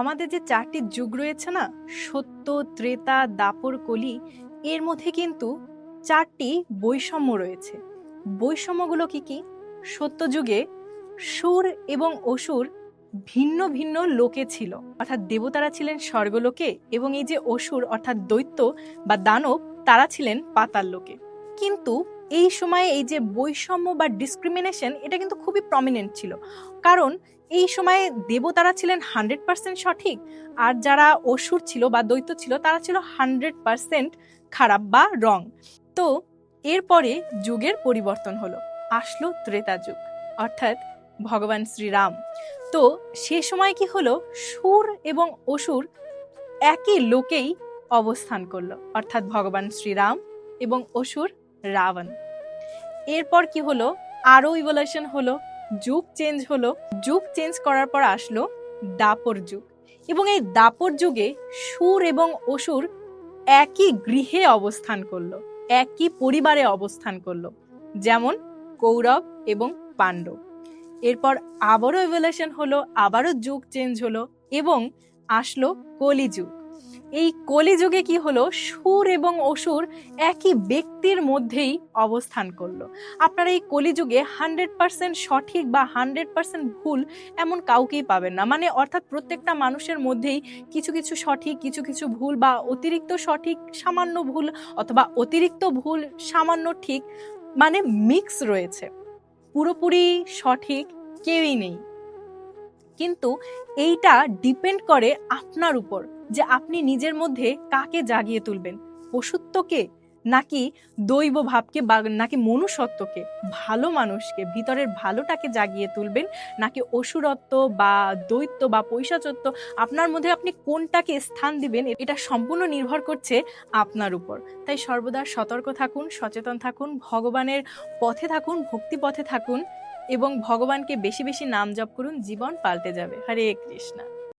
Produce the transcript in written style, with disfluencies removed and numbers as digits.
আমাদের যে ৪টি যুগ রয়েছে না, সত্য, ত্রেতা, দাপর, কলি, এর মধ্যে কিন্তু ৪টি বৈষম্য রয়েছে। বৈষম্যগুলো কি কি? সত্য যুগে সুর এবং অসুর ভিন্ন ভিন্ন লোকে ছিল, অর্থাৎ দেবতারা ছিলেন স্বর্গলোকে এবং এই যে অসুর অর্থাৎ দৈত্য বা দানব, তারা ছিলেন পাতাল লোকে। কিন্তু এই সময়ে এই যে বৈষম্য বা ডিসক্রিমিনেশন, এটা কিন্তু খুবই প্রমিনেন্ট ছিল। কারণ এই সময়ে দেবতারা ছিলেন 100% সঠিক, আর যারা অসুর ছিল বা দৈত্য ছিল তারা ছিল 100% খারাপ বা রং। তো এরপরে যুগের পরিবর্তন হলো, আসলো ত্রেতা যুগ, অর্থাৎ ভগবান শ্রীরাম। তো সে সময় কি হলো, সুর এবং অসুর একই লোকেই অবস্থান করলো, অর্থাৎ ভগবান শ্রীরাম এবং অসুর রাবণ। এরপর কি হলো, আরো ইভলিউশন হলো, যুগ চেঞ্জ হলো। যুগ চেঞ্জ করার পর আসলো দাপর যুগ, এবং এই দাপর যুগে সুর এবং অসুর একই গৃহে অবস্থান করলো, একই পরিবারে অবস্থান করলো, যেমন কৌরব এবং পাণ্ডব। এরপর আবারও ইভলিউশন হলো, আবারও যুগ চেঞ্জ হলো এবং আসলো কলিযুগ। এই কলিযুগে কি হলো, সুর এবং অসুর একই ব্যক্তির মধ্যেই অবস্থান করলো। আপনারা এই কলিযুগে 100% সঠিক বা 100% ভুল এমন কাউকেই পাবেন না, মানে অর্থাৎ প্রত্যেকটা মানুষের মধ্যেই কিছু কিছু সঠিক, কিছু কিছু ভুল, বা অতিরিক্ত সঠিক সামান্য ভুল, অথবা অতিরিক্ত ভুল সামান্য ঠিক, মানে মিক্স রয়েছে। পুরোপুরি সঠিক কেউই নেই। কিন্তু এইটা ডিপেন্ড করে আপনার উপর, যে আপনি নিজের মধ্যে কাকে জাগিয়ে তুলবেন, পশুত্বকে নাকি দৈব ভাবকে, বা নাকি মনুষ্যত্বকে, ভালো মানুষকে, ভিতরের ভালোটাকে জাগিয়ে তুলবেন, নাকি অসুরত্ব বা দৈত্য বা পৈশাচত্ব, আপনার মধ্যে আপনি কোনটাকে স্থান দিবেন, এটা সম্পূর্ণ নির্ভর করছে আপনার উপর। তাই সর্বদা সতর্ক থাকুন, সচেতন থাকুন, ভগবানের পথে থাকুন, ভক্তি পথে থাকুন এবং ভগবানকে বেশি বেশি নাম জপ করুন, জীবন পাল্টে যাবে। হরে কৃষ্ণা।